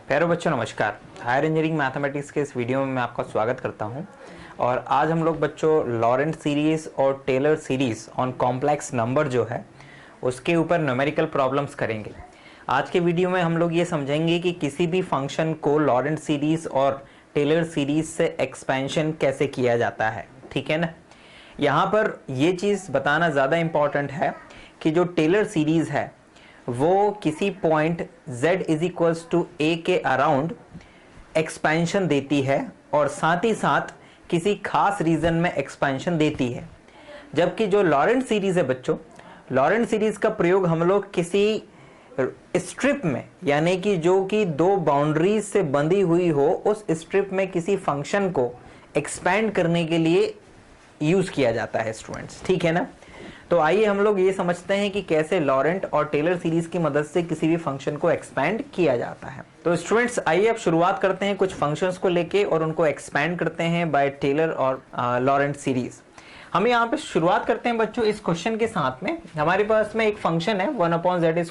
प्यारे बच्चों नमस्कार। हायर इंजीनियरिंग मैथमेटिक्स के इस वीडियो में मैं आपका स्वागत करता हूं और आज हम लोग बच्चों लॉरेंट सीरीज और Taylor series on complex number जो है उसके ऊपर न्यूमेरिकल प्रॉब्लम्स करेंगे। आज के वीडियो में हम लोग ये समझेंगे कि किसी भी फंक्शन को लॉरेंट सीरीज और टेलर सीरीज से एक्सपेंशन कैसे किया जाता है, ठीक है ना। यहाँ पर ये चीज़ बताना ज़्यादा इम्पॉर्टेंट है कि जो टेलर सीरीज है वो किसी point z is equals to a के अराउंड एक्सपेंशन देती है और साथ ही साथ किसी खास रीजन में एक्सपेंशन देती है। जबकि जो लॉरेंट सीरीज है बच्चों, लॉरेंट सीरीज का प्रयोग हम लोग किसी स्ट्रिप में, यानी कि जो कि दो बाउंड्रीज से बंधी हुई हो, उस स्ट्रिप में किसी फंक्शन को एक्सपेंड करने के लिए यूज किया जाता है स्टूडेंट्स, ठीक है ना। तो आइए हम लोग ये समझते हैं कि कैसे लॉरेंट और टेलर सीरीज की मदद से किसी भी फंक्शन को एक्सपेंड किया जाता है। तो स्टूडेंट्स आइए अब शुरुआत करते हैं कुछ फंक्शंस को लेके और उनको एक्सपेंड करते हैं बाय टेलर और लॉरेंट सीरीज। हम यहाँ पे शुरुआत करते हैं बच्चों इस क्वेश्चन के साथ में। हमारे पास में एक फंक्शन है 1/z² -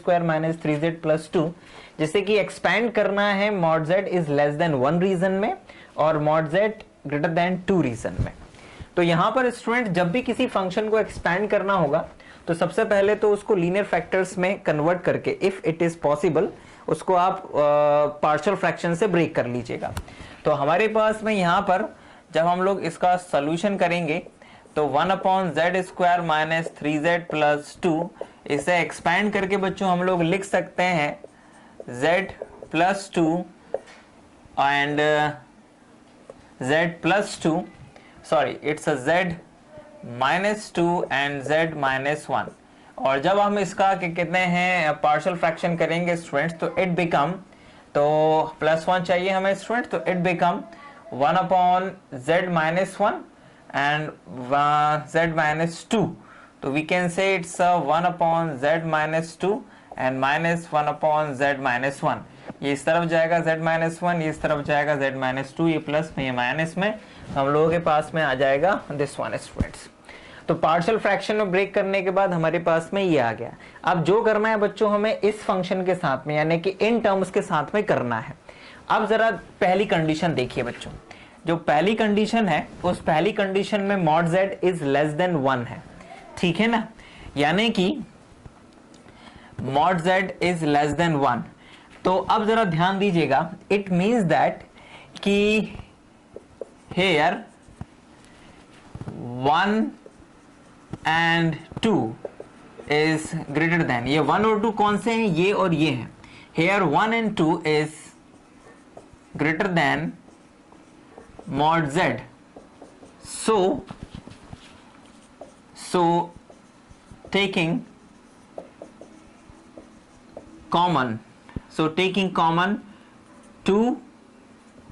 3z + 2, जिसे कि एक्सपेंड करना है mod z is less than 1 region में और mod z greater than 2 region में। तो यहाँ पर स्टूडेंट जब भी किसी फंक्शन को एक्सपेंड करना होगा तो सबसे पहले तो उसको लीनियर फैक्टर्स में कन्वर्ट करके, इफ इट इज पॉसिबल, उसको आप पार्शियल फ्रैक्शन से ब्रेक कर लीजिएगा। तो हमारे पास में यहाँ पर जब हम लोग इसका सोल्यूशन करेंगे तो 1/z² - 3z + 2, इसे एक्सपेंड करके बच्चों हम लोग लिख सकते हैं z + 2 and z + 2, sorry it's a z - 2 and z - 1। और जब हम इसका कितने हैं पार्शियल फ्रैक्शन करेंगे स्टूडेंट्स, तो इट बिकम, तो +1 चाहिए हमें स्टूडेंट्स, तो it become 1/z - 1 and z - 2। तो we can say it's 1/z - 2 and -1/z - 1। ये इस तरफ जाएगा z - 1, ये इस तरफ जाएगा z - 2, ये प्लस में ये माइनस में, हम लोगों के पास में आ जाएगा दिस वन स्टूडेंट्स। तो पार्शियल फ्रैक्शन में ब्रेक करने के बाद हमारे पास में ये आ गया। अब जो करना है बच्चों हमें इस फंक्शन के साथ में, यानी कि इन टर्म्स के साथ में करना है। अब जरा पहली कंडीशन देखिए बच्चों, जो पहली कंडीशन है उस पहली कंडीशन में mod z is less than 1 है, ठीक है ना। यानी कि mod z is less than 1। तो अब जरा ध्यान दीजिएगा, इट मीन्स दैट कि here 1 and 2 is greater than, ये 1 और 2 कौन से हैं, ये और ये हैं। here 1 and 2 is greater than mod z, so taking common 2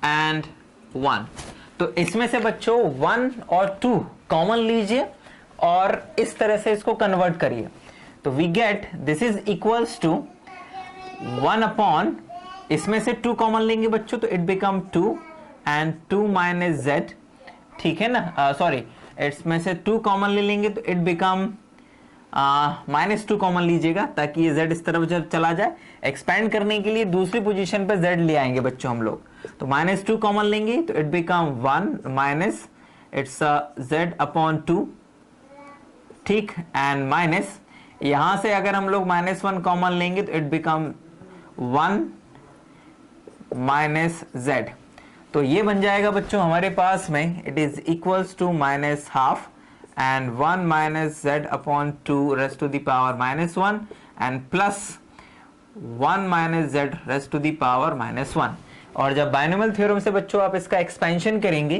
and 1, तो इसमें से बच्चों 1 और 2 कॉमन लीजिए और इस तरह से इसको कन्वर्ट करिए। तो we get this is equals to 1/, इसमें से 2 कॉमन लेंगे बच्चों तो इट बिकम 2 एंड 2 - z, ठीक है ना। सॉरी, इसमें से 2 कॉमन ले लेंगे तो इट बिकम -2 कॉमन लीजिएगा ताकि ये z इस तरफ जब चला जाए। एक्सपेंड करने के लिए दूसरी पोजीशन पे z ले आएंगे बच्चों हम लोग, तो -2 कॉमन लेंगे तो it become 1 minus it's z/2, ठीक, एंड माइनस यहां से अगर हम लोग -1 कॉमन लेंगे तो इट बिकम 1 - z। तो ये बन जाएगा बच्चों हमारे पास में it is equals to -12 and 1 - z/2 raised to the power -1 and plus 1 - z raised to the power -1। और जब बाइनोमियल थ्योरम से बच्चों आप इसका एक्सपेंशन करेंगे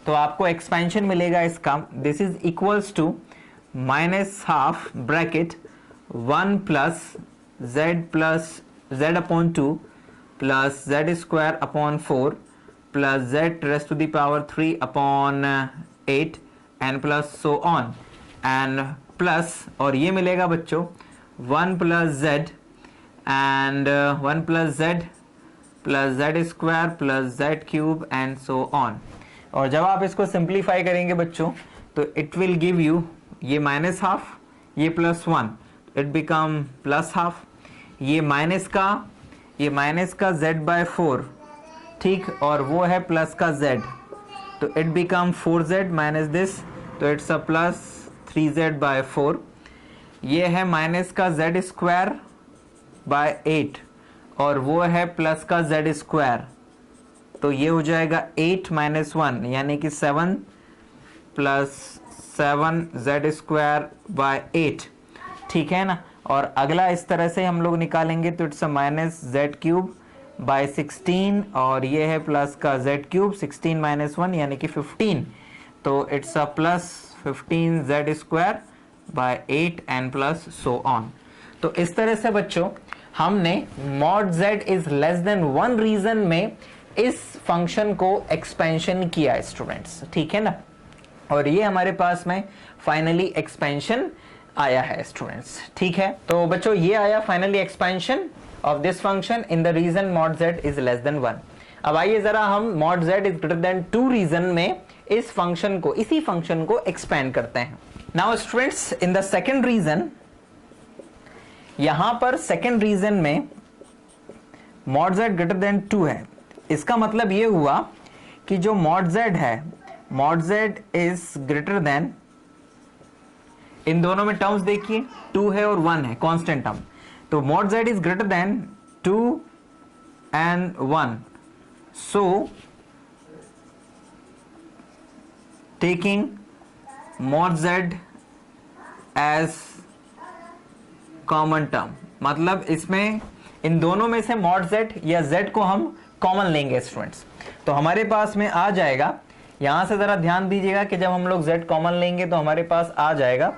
तो आपको एक्सपेंशन मिलेगा इसका, this is equals to -12 bracket 1 + z/2 plus z² plus z raised to the power 3/8 and plus so on and plus, और ये मिलेगा बच्चों 1 + z and 1 + z plus z² plus z³ and so on। और जब आप इसको सिंप्लीफाई करेंगे बच्चों तो इट विल गिव यू ये -12, ये +1, इट बिकम +12, ये माइनस का ये माइनस का z/4, ठीक, और वो है प्लस का z, तो it become 4z minus this, तो इट्स अ प्लस 3z/4। ये है माइनस का z²/8 और वो है प्लस का z², तो ये हो जाएगा 8 - 1 यानी कि 7 + 7z²/8, ठीक है ना। और अगला इस तरह से हम लोग निकालेंगे तो इट्स अ -z³/16 और ये है प्लस का z³, 16 - 1 यानी कि 15, तो it's a plus 15z²/8 and plus so on. तो इस तरह से बच्चों हमने mod z is less than 1 region में इस फंक्शन को एक्सपेंशन किया स्टूडेंट्स, ठीक है ना। और ये हमारे पास में फाइनली एक्सपेंशन आया है स्टूडेंट्स, ठीक है। तो बच्चों ये आया finally expansion of this function in the region mod z is less than 1। अब आइए जरा हम mod z is greater than 2 region में इस फंक्शन को, इसी फंक्शन को एक्सपेंड करते हैं। Now students in the second region, यहां पर सेकंड रीजन में mod z ग्रेटर देन 2 है। इसका मतलब ये हुआ कि जो mod z है, mod z is greater than, इन दोनों में टर्म्स देखिए 2 है और 1 है कांस्टेंट टर्म, तो mod z is greater than 2 and 1, so taking mod z as common term, मतलब इसमें इन दोनों में से mod z या z को हम कॉमन लेंगे स्टूडेंट्स, तो हमारे पास में आ जाएगा, यहां से जरा ध्यान दीजिएगा कि जब हम लोग z कॉमन लेंगे तो हमारे पास आ जाएगा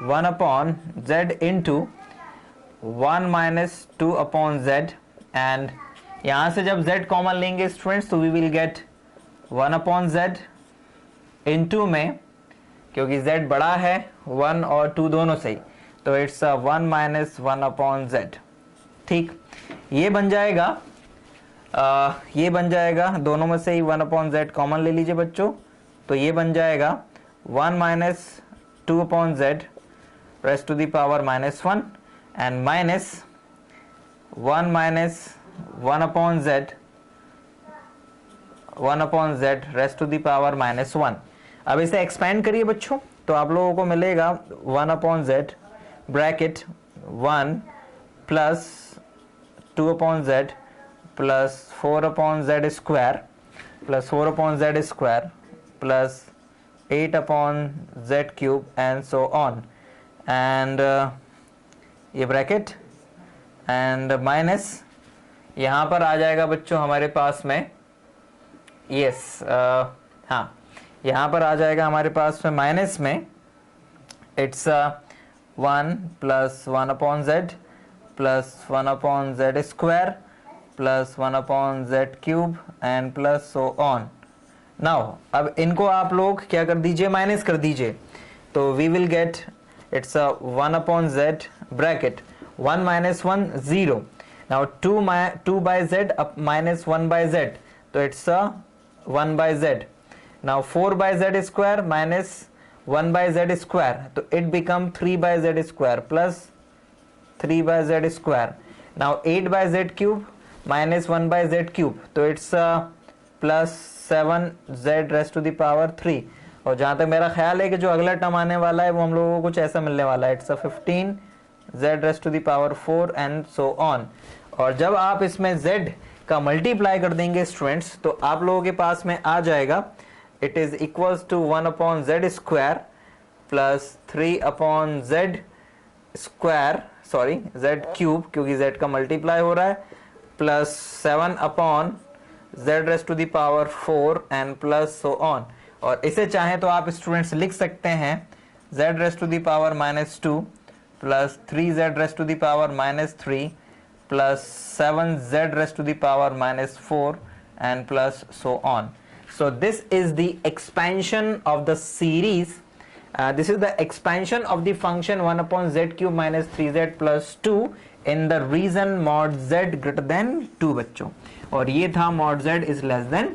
1/z इंटू 1 - 2/z, एंड यहां से जब z कॉमन लेंगे स्टूडेंट्स तो we will get 1/z into में, क्योंकि z बड़ा है 1 और 2 दोनों से ही, तो इट्स 1 - 1/z, ठीक। ये बन जाएगा ये बन जाएगा, दोनों में से ही 1/z कॉमन ले लीजिए बच्चों, तो ये बन जाएगा 1 - 2/z raised to the power -1 and minus 1 - 1/z raised to the power -1। अब इसे एक्सपेंड करिए बच्चों, तो आप लोगों को मिलेगा 1/z bracket 1 plus 2/z plus 4/z² plus 4/z² plus 8/z³ and so on, and ये ब्रैकेट एंड माइनस, यहाँ पर आ जाएगा बच्चों हमारे पास में, यस हाँ, यहाँ पर आ जाएगा हमारे पास में माइनस में, it's 1 plus 1/z plus 1/z² plus 1/z³ and plus so on. Now अब इनको आप लोग क्या कर दीजिए, माइनस कर दीजिए, तो we will get it's 1/z bracket 1 - 1 0, now 2/z minus 1/z, तो it's 1/z, now 4/z² minus 1/z², तो it become 3/z² plus 3/z², now 8/z³ minus 1/z³, तो it's plus 7z raised to the power 3। और जहां तक मेरा ख्याल है कि जो अगला टर्म आने वाला है वो हम लोगों को कुछ ऐसा मिलने वाला है, it's 15z raised to the power 4 and so on. और जब आप इसमें z का मल्टीप्लाई कर देंगे स्टूडेंट्स, तो आप लोगों के पास में आ जाएगा, it is equals to 1/z² plus 3/z², sorry z³, क्योंकि z का मल्टीप्लाई हो रहा है, plus 7/z raised to the power 4 and plus so on. और इसे चाहे तो आप स्टूडेंट्स लिख सकते हैं z raised to the power -2 plus 3z raised to the power -3 plus 7z raised to the power -4 and plus so on. So this is the expansion of the series. This is the expansion of the function 1/z³ minus 3z plus 2 in the region mod z greater than 2 बच्चों, और ये था mod z is less than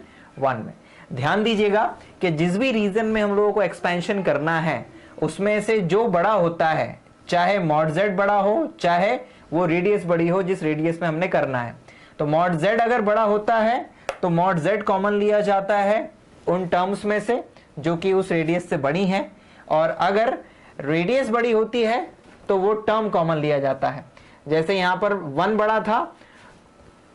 1 में। ध्यान दीजिएगा कि जिस भी रीजन में हम लोगों को एक्सपेंशन करना है उसमें से जो बड़ा होता है, चाहे mod z बड़ा हो चाहे वो रेडियस बड़ी हो जिस रेडियस में हमने करना है, तो मॉड z अगर बड़ा होता है तो मॉड z कॉमन लिया जाता है उन टर्म्स में से जो कि उस रेडियस से बड़ी हैं, और अगर रेडियस बड़ी होती है तो वो टर्म कॉमन लिया जाता है। जैसे यहां पर 1 बड़ा था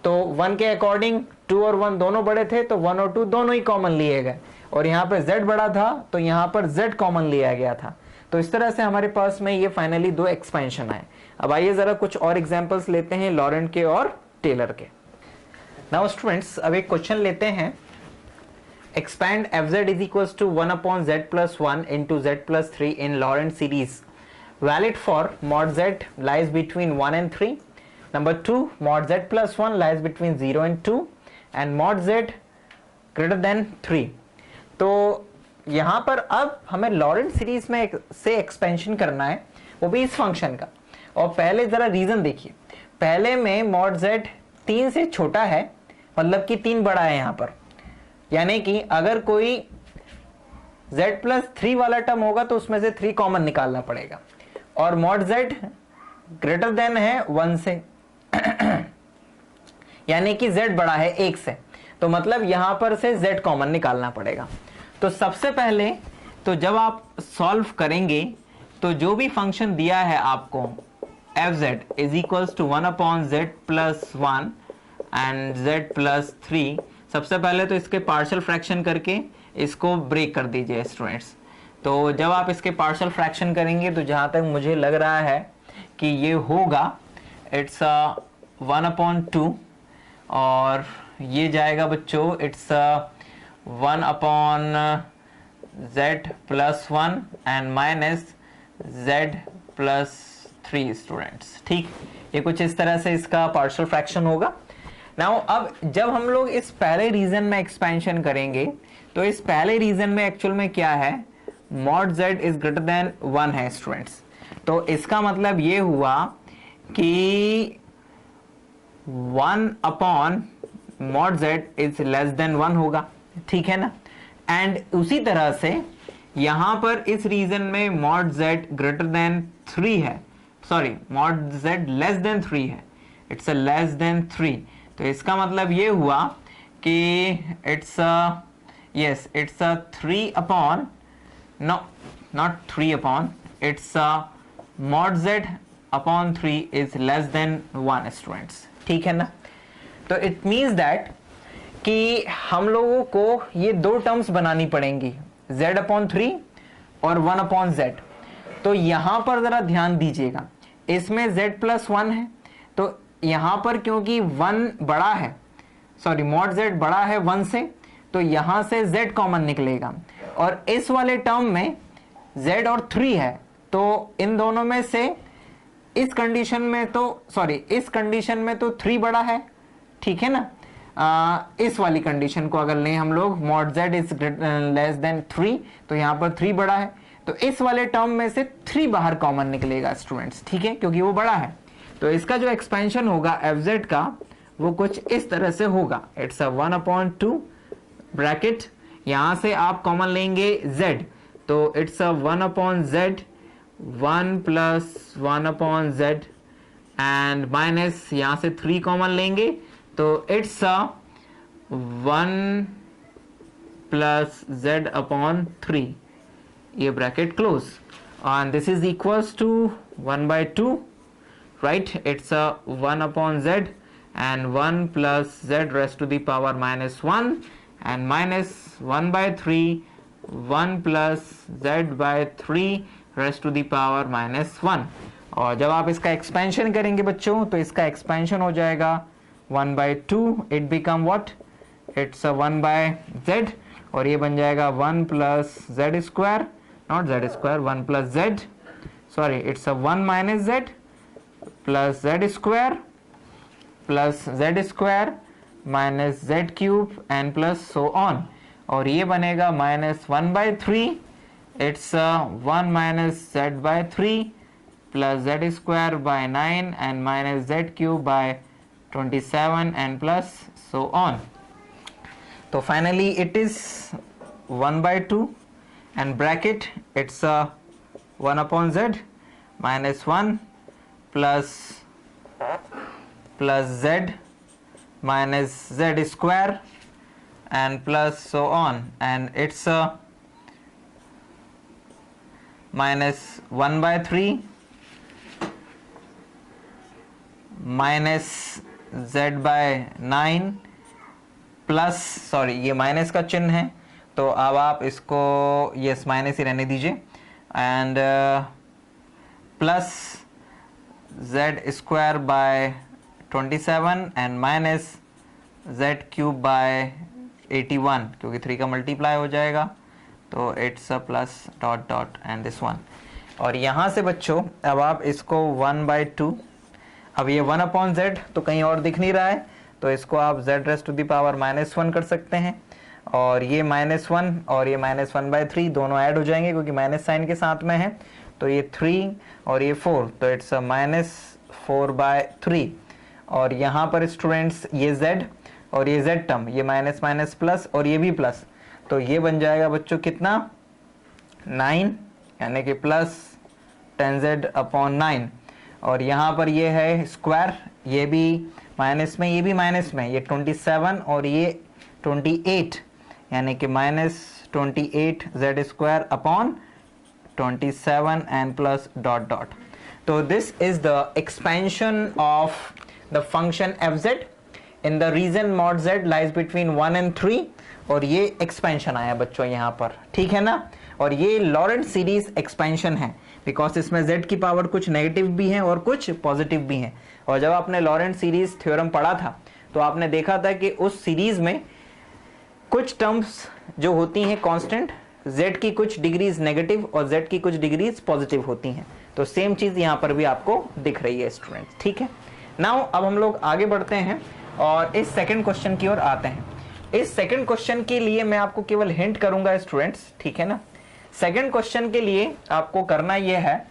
तो 1 के अकॉर्डिंग 2 और 1 दोनों बड़े थे तो 1 और 2 दोनों ही कॉमन लिए गए, और यहाँ पर z बड़ा था तो यहाँ पर z कॉमन लिया गया था। तो इस तरह से हमारे पास में ये फाइनली 2 एक्सपेंशन आए। अब आइए जरा कुछ और एग्जांपल्स लेते हैं लॉरेंट के और टेलर के। नाउ स्टूडेंट्स, अब एक क्वेश्चन लेते हैं। Expand fz is equals to 1 upon z plus 1 into z plus 3 in Laurent series valid for mod z lies between 1 and 3. Number 2, mod z plus 1 lies between 0 and 2 and mod z greater than 3. तो यहाँ पर अब हमें Laurent series में से expansion करना है, वो भी इस फंक्शन का। और पहले जरा रीजन देखिए, पहले में mod z 3 से छोटा है, मतलब कि 3 बड़ा है यहाँ पर, यानी कि अगर कोई z प्लस 3 वाला टर्म होगा तो उसमें से 3 कॉमन निकालना पड़ेगा, और mod z ग्रेटर देन है 1 से यानी कि z बड़ा है 1 से, तो मतलब यहां पर से z कॉमन निकालना पड़ेगा। तो सबसे पहले तो जब आप सॉल्व करेंगे तो जो भी फंक्शन दिया है आपको fz is equals to 1 upon z plus 1 and z plus 3, सबसे पहले तो इसके पार्शियल फ्रैक्शन करके इसको ब्रेक कर दीजिए स्टूडेंट्स। तो जब आप इसके पार्शियल फ्रैक्शन करेंगे तो जहां तक मुझे लग रहा है कि ये होगा इट्स 1 अपॉन 2, और ये जाएगा बच्चों it's 1 upon z plus 1 and minus z plus 3 students. ठीक, ये कुछ इस तरह से इसका पार्शियल फ्रैक्शन होगा। नाउ अब जब हम लोग इस पहले रीजन में एक्सपेंशन करेंगे तो इस पहले रीजन में एक्चुअल में क्या है, mod z is greater then 1 है स्टूडेंट्स। तो इसका मतलब ये हुआ कि 1 upon mod z is less than 1 होगा, ठीक है ना। एंड उसी तरह से यहां पर इस रीजन में mod z ग्रेटर देन 3 है, sorry mod z less than 3 है, इट्स अ लेस देन 3। तो इसका मतलब ये हुआ कि it's yes it's 3 upon, no not 3 upon, it's mod z upon 3 is less than 1 students, ठीक है ना। तो इट मीन्स दैट कि हम लोगों को ये 2 टर्म्स बनानी पड़ेंगी, z अपॉन 3 और 1 अपॉन z। तो यहां पर जरा ध्यान दीजिएगा, इसमें z प्लस 1 है, तो यहां पर क्योंकि 1 बड़ा है, सॉरी mod z बड़ा है 1 से, तो यहां से z कॉमन निकलेगा, और इस वाले टर्म में z और 3 है, तो इन दोनों में से इस कंडीशन में तो सॉरी इस कंडीशन में तो 3 बड़ा है, ठीक है ना। इस वाली कंडीशन को अगर लें हम लोग mod z is less then 3, तो यहाँ पर 3 बड़ा है, तो इस वाले टर्म में से 3 बाहर कॉमन निकलेगा स्टूडेंट्स, ठीक है, क्योंकि वो बड़ा है। तो इसका जो एक्सपेंशन होगा fz का वो कुछ इस तरह से होगा, इट्स 1 अपॉन 2 ब्रैकेट, यहां से आप कॉमन लेंगे z, तो it's 1 upon z 1 plus 1 upon z and minus यहां से 3 कॉमन लेंगे, तो इट्स 1 प्लस z अपॉन 3, ये bracket close, and this is equals to 1/2, right? It's 1 upon z and 1 plus z raised to the power minus 1 and minus 1/3 1 plus z by 3 raised to the power minus 1। और जब आप इसका expansion करेंगे बच्चों तो इसका expansion हो जाएगा 1/2, it become what, it's 1/z, और ये बन जाएगा 1 plus z square, not z square, 1 plus z, sorry it's 1 minus z plus z square minus z cube and plus so on, और ये बनेगा minus 1/3, it's 1 minus z/3 plus z square by 9 and minus z cube by 27 and plus so on. तो finally it is 1/2 and bracket it's 1 upon z minus 1 plus z minus z square and plus so on, and it's minus 1 by 3 minus z by 9 plus, sorry ये minus का चिन्ह है तो अब आप इसको yes minus ही रहने दीजिए, and plus Z square by 27 and minus Z cube by 81, क्योंकि 3 का मल्टीप्लाई हो जाएगा तो it's a plus dot dot and this one. और यहाँ से बच्चों अब आप इसको 1/2, अब ये 1 अपॉन जेड तो कहीं और दिख नहीं रहा है तो इसको आप z raise to the power -1 कर सकते हैं, और ये -1 और ये -1/3 दोनों ऐड हो जाएंगे क्योंकि माइनस साइन के साथ में है, तो ये 3 और ये 4 तो इट्स अ -4/3। और यहाँ पर स्टूडेंट्स ये z और ये z टर्म, ये माइनस माइनस प्लस और ये भी प्लस, तो ये बन जाएगा बच्चों कितना 9, यानी कि प्लस 10z अपॉन 9। और यहाँ पर ये है स्क्वायर, ये भी माइनस में ये भी माइनस में, ये 27 और ये 28, यानी कि -28 Z square upon 27 and plus dot dot. तो this is the expansion of the function F Z in the region mod Z lies between 1 and 3, और ये एक्सपेंशन आया बच्चों यहाँ पर, ठीक है ना। और ये लॉरेंट सीरीज एक्सपेंशन है बिकॉज इसमें z की पावर कुछ नेगेटिव भी है और कुछ पॉजिटिव भी है। और जब आपने लॉरेंट सीरीज थ्योरम पढ़ा था तो आपने देखा था कि उस सीरीज में कुछ टर्म्स जो होती हैं कांस्टेंट, z की कुछ डिग्रीज नेगेटिव और z की कुछ डिग्रीज पॉजिटिव होती हैं, तो सेम चीज यहाँ पर भी आपको दिख रही है स्टूडेंट्स, ठीक है। नाउ अब हम लोग आगे बढ़ते हैं और इस सेकंड क्वेश्चन की ओर आते हैं। इस सेकंड क्वेश्चन के लिए मैं आपको केवल हिंट करूंगा स्टूडेंट्स, ठीक है ना। सेकंड क्वेश्चन के लिए आपको करना यह है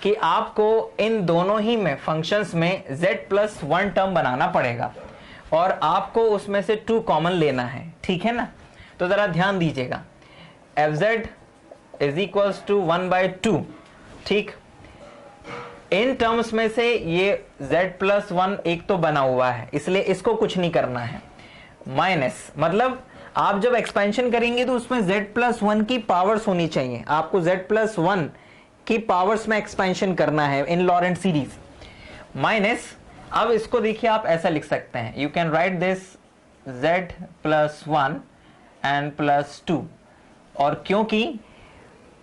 कि आपको इन दोनों ही में फंक्शंस में z+1 टर्म बनाना पड़ेगा और आपको उसमें से 2 कॉमन लेना है, ठीक है ना। तो जरा ध्यान दीजिएगा, fz इज इक्वल्स टू 1/2, ठीक। इन टर्म्स में से ये z+1 एक तो बना हुआ है, इसलिए इसको कुछ नहीं करना है। माइनस मतलब आप जब एक्सपेंशन करेंगे तो उसमें z+1 की पावर्स होनी चाहिए, आपको z+1 की पावर्स में एक्सपेंशन करना है इन लॉरेंट सीरीज। माइनस, अब इसको देखिए आप ऐसा लिख सकते हैं, you can write this z+1 and +2, और क्योंकि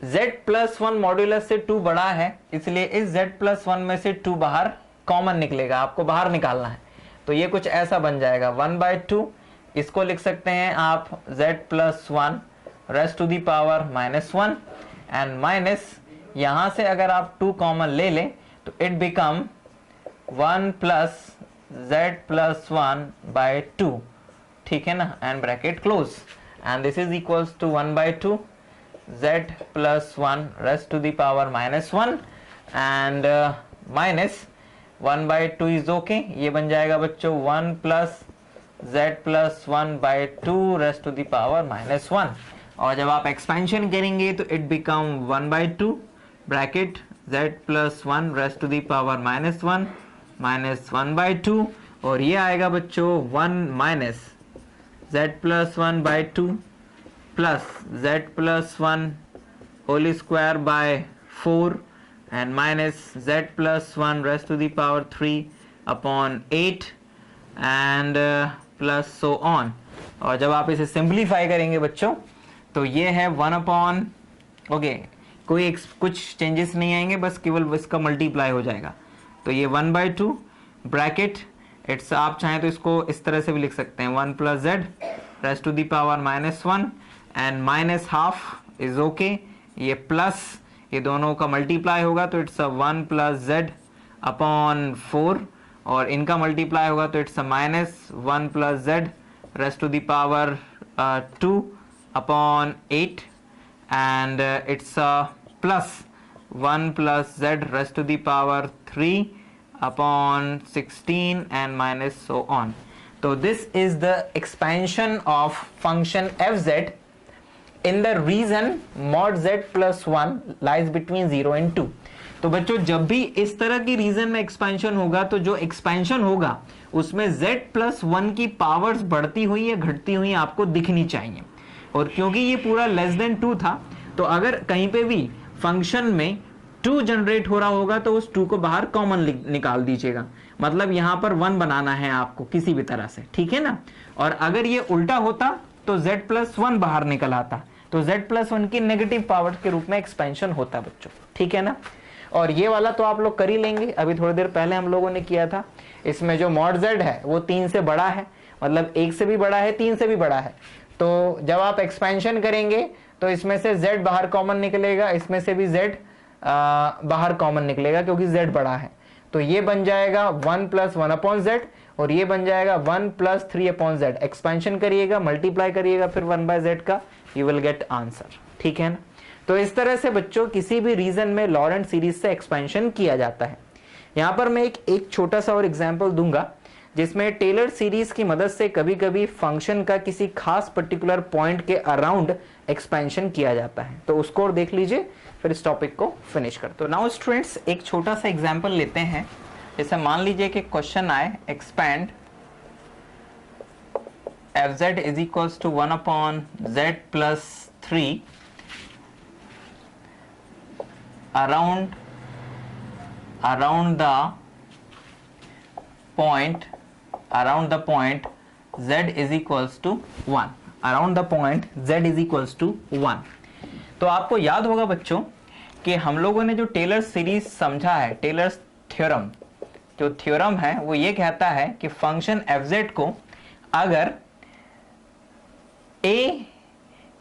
z+1 मॉड्यूलस से 2 बड़ा है इसलिए इस z+1 में से 2 बाहर कॉमन निकलेगा, आपको बाहर निकालना है, तो ये कुछ ऐसा बन जाएगा 1/2। इसको लिख सकते हैं आप z+1 raise to the power -1 and minus, यहां से अगर आप 2 कॉमन ले लें तो इट बिकम 1 + z+1/2, ठीक है ना, and bracket close, and this is equals to 1/2 z+1 raise to the power -1 and minus 1/2 is okay, ये बन जाएगा बच्चों 1 + z+1/2 race to the power -1। और जब आप एक्सपेंशन करेंगे तो it become 1/2 bracket z+1 raise to the power -1 minus 1/2, और ये आएगा बच्चों 1 minus z+1/2 plus z+1 whole square by 4 and minus z+1 raise to the power 3 upon 8 and plus so on. और जब आप इसे सिंप्लीफाई करेंगे बच्चों तो ये है 1 अपॉन, ओके, कोई कुछ चेंजेस नहीं आएंगे, बस केवल इसका मल्टीप्लाई हो जाएगा, तो ये 1/2 ब्रैकेट इट्स, आप चाहें तो इसको इस तरह से भी लिख सकते हैं 1 + z raise to the power -1 and minus half is okay, ये प्लस ये दोनों का मल्टीप्लाई होगा तो इट्स 1 + z अपॉन 4, और इनका मल्टीप्लाई होगा तो it's -1 + z raise to the power 2 upon 8 and it's plus 1 + z raise to the power 3 upon 16 and minus so on. तो this is the expansion of function fz in the region mod z+1 lies between 0 and 2। तो बच्चों जब भी इस तरह की reason में expansion होगा तो जो एक्सपेंशन होगा उसमें z+1 की पावर्स बढ़ती हुई या घटती हुई आपको दिखनी चाहिए। और क्योंकि ये पूरा <2 था तो अगर कहीं पे भी फंक्शन में 2 जनरेट हो रहा होगा तो उस 2 को बाहर कॉमन निकाल दीजिएगा, मतलब यहां पर 1 बनाना है आपको किसी भी तरह से, ठीक है ना। और अगर ये उल्टा होता तो z+1 बाहर निकल आता, तो z+1 की नेगेटिव पावर के रूप में एक्सपेंशन होता बच्चों, ठीक है ना। और ये वाला तो आप लोग कर ही लेंगे, अभी थोड़ी देर पहले हम लोगों ने किया था। इसमें जो मॉड z है वो 3 से बड़ा है, मतलब 1 से भी बड़ा है, 3 से भी बड़ा है। तो जब आप एक्सपेंशन करेंगे तो इसमें से z बाहर कॉमन निकलेगा, इसमें से भी z बाहर कॉमन निकलेगा क्योंकि z बड़ा है। तो ये बन जाएगा 1 + 1/z और ये बन जाएगा 1 + 3/z। एक्सपेंशन करिएगा, मल्टीप्लाई करिएगा फिर 1/z का, यू विल गेट आंसर, ठीक है ना। तो इस तरह से बच्चों किसी भी रीजन में लॉरेंट सीरीज से एक्सपेंशन किया जाता है। यहां पर मैं एक छोटा सा और एग्जांपल दूंगा जिसमें टेलर सीरीज की मदद से कभी कभी फंक्शन का किसी खास पर्टिकुलर पॉइंट के अराउंड एक्सपेंशन किया जाता है। तो उसको और देख लीजिए, फिर इस टॉपिक को फिनिश कर। तो नाउ स्टूडेंट्स एक छोटा सा एग्जांपल लेते हैं। जैसे मान लीजिए कि क्वेश्चन आए expand fz is equals to 1/z+3 around the point z is equals to 1, around the point z is equals to 1। तो आपको याद होगा बच्चों कि हम लोगों ने जो टेलर सीरीज समझा है, टेलर्स थ्योरम, जो थ्योरम है वो ये कहता है कि फंक्शन fz को अगर a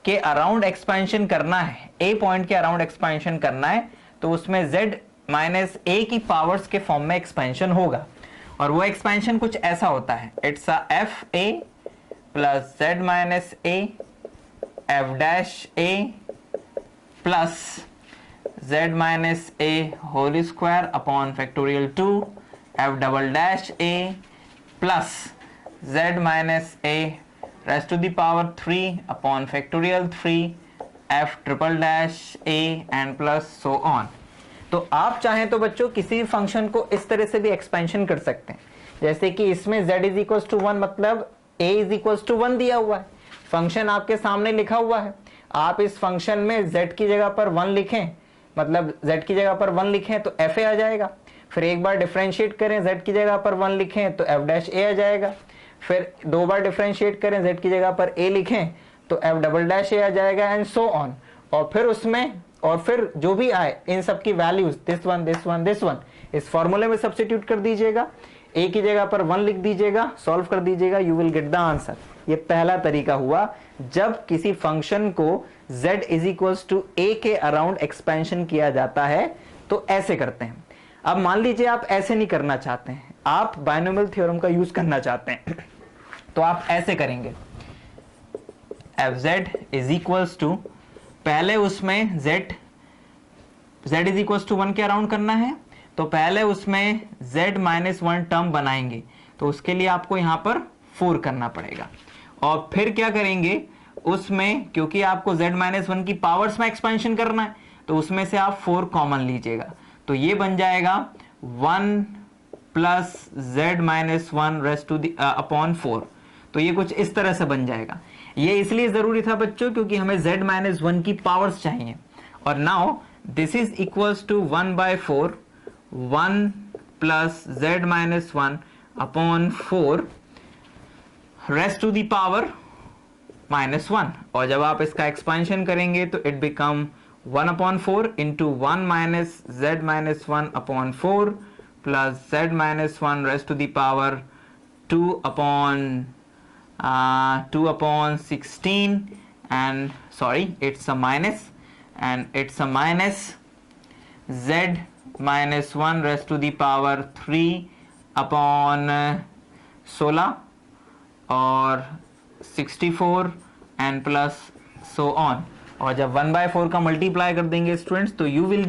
के अराउंड एक्सपेंशन करना है, a पॉइंट के अराउंड एक्सपेंशन करना है, तो उसमें z माइनस a की पावर्स के फॉर्म में एक्सपेंशन होगा। और वो एक्सपेंशन कुछ ऐसा होता है, it's a fa plus z minus a f' a plus z minus a whole square upon factorial 2 f" a plus z minus a raised to the power 3 upon factorial 3 f" a and plus so on. तो आप चाहें तो बच्चों किसी भी function को इस तरह से भी एक्सपेंशन कर सकते हैं, जैसे कि इसमें z इज इक्वल टू 1 मतलब a इज इक्वल टू 1 दिया हुआ है, फंक्शन आपके सामने लिखा हुआ है। आप इस फंक्शन में z की जगह पर 1 लिखें, मतलब z की जगह पर 1 लिखें तो fa आ जाएगा। फिर एक बार डिफरेंशिएट करें, z की जगह पर 1 लिखें तो f' a आ जाएगा। फिर 2 बार डिफरेंशिएट करें, z की जगह पर a लिखें तो f" a आ जाएगा एंड सो ऑन। और फिर उसमें और फिर जो भी आए इन सब की वैल्यूज दिस वन इस फॉर्मूले में सब्स्टिट्यूट कर दीजिएगा, a की जगह पर 1 लिख दीजिएगा, सॉल्व कर दीजिएगा, you will get the answer. ये पहला तरीका हुआ जब किसी फंक्शन को z is equals to a के अराउंड एक्सपेंशन किया जाता है तो ऐसे करते हैं। अब मान लीजिए आप ऐसे नहीं करना चाहते हैं, आप बायनोमियल थ्योरम का यूज करना चाहते हैं तो आप ऐसे करेंगे, fz इज इक्वल्स टू, पहले उसमें z इज इक्वल्स टू 1 के अराउंड करना है तो पहले उसमें z माइनस 1 टर्म बनाएंगे, तो उसके लिए आपको यहां पर 4 करना पड़ेगा। और फिर क्या करेंगे उसमें, क्योंकि आपको z माइनस 1 की पावर्स में एक्सपेंशन करना है तो उसमें से आप 4 कॉमन लीजिएगा, तो ये बन जाएगा 1 plus z minus 1 raised to the upon 4। तो ये कुछ इस तरह से बन जाएगा। ये इसलिए जरूरी था बच्चों क्योंकि हमें z माइनस 1 की पावर्स चाहिए। और now this is equals to 1/4 1 plus z minus 1 upon 4 raised to the power -1। और जब आप इसका एक्सपेंशन करेंगे तो it become 1/4 into 1 minus z minus 1 upon 4 plus z minus 1 raised to the power 2/16 and sorry it's a minus and it's a minus z minus 1 raised to the power 3/16 और 64 and plus so on। और जब 1/4 का multiply कर देंगे students तो you will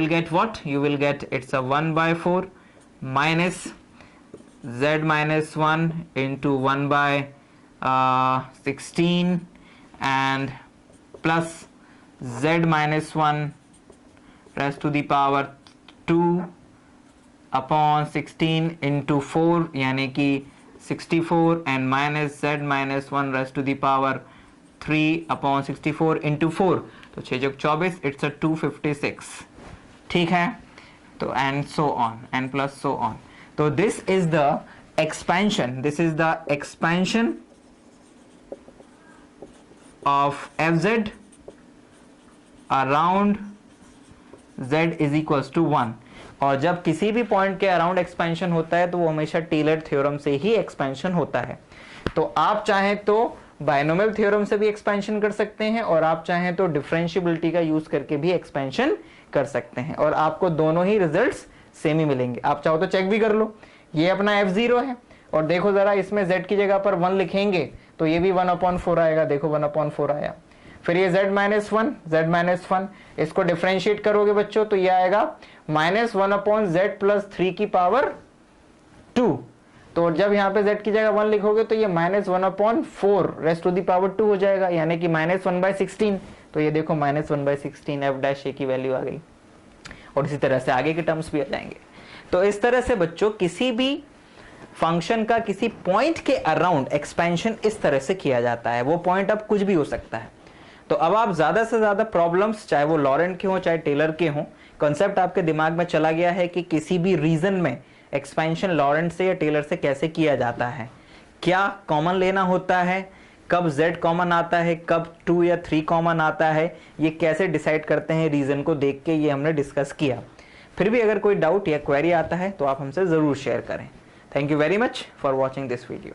get what? You will get it's a 1/4 minus z minus 1 into 1/16 and plus z minus 1 raised to the power 2 upon 16 into 4 यानी कि 64 and minus z minus 1 raised to the power 3 upon 64 into 4, तो 6 जोग 24, it's 256। ठीक है, तो and so on and plus so on. तो this is the expansion, this is the expansion of fz around z is equals to 1। और जब किसी भी पॉइंट के अराउंड एक्सपेंशन होता है तो वो हमेशा टेलर थ्योरम से ही एक्सपेंशन होता है। तो आप चाहें तो बायनोमियल थ्योरम से भी एक्सपेंशन कर सकते हैं और आप चाहें तो डिफरेंशिएबिलिटी का यूज करके भी एक्सपेंशन कर सकते हैं, और आपको दोनों ही रिजल्ट्स सेम ही मिलेंगे। आप चाहो तो चेक भी कर लो, ये अपना f0 है और देखो जरा इसमें z की जगह पर 1 लिखेंगे तो ये भी 1/4 आएगा, देखो 1/4 आया। फिर ये z माइनस 1, इसको डिफरेंशिएट करोगे बच्चों तो ये आएगा -1/z प्लस 3 की पावर 2। तो जब यहाँ पे z की जगह 1 लिखोगे तो ये -1/4 रेस्ट टू दी पावर 2 हो जाएगा, यानी कि -1/16। तो ये देखो -1/16 f' की वैल्यू आ गई, और इसी तरह से आगे के टर्म्स भी आ जाएंगे। तो इस तरह से बच्चों किसी भी फंक्शन का किसी पॉइंट के अराउंड एक्सपेंशन इस तरह से किया जाता है। वो पॉइंट अब कुछ भी हो सकता है। तो अब आप ज्यादा से ज्यादा प्रॉब्लम्स, चाहे वो लॉरेंट के हों चाहे टेलर के हों, कॉन्सेप्ट आपके दिमाग में चला गया है कि किसी भी रीजन में एक्सपेंशन लॉरेंट से या टेलर से कैसे किया जाता है, क्या कॉमन लेना होता है, कब z कॉमन आता है, कब 2 या 3 कॉमन आता है, ये कैसे डिसाइड करते हैं रीजन को देख के, ये हमने डिस्कस किया। फिर भी अगर कोई डाउट या क्वेरी आता है तो आप हमसे जरूर शेयर करें। Thank you very much for watching this video.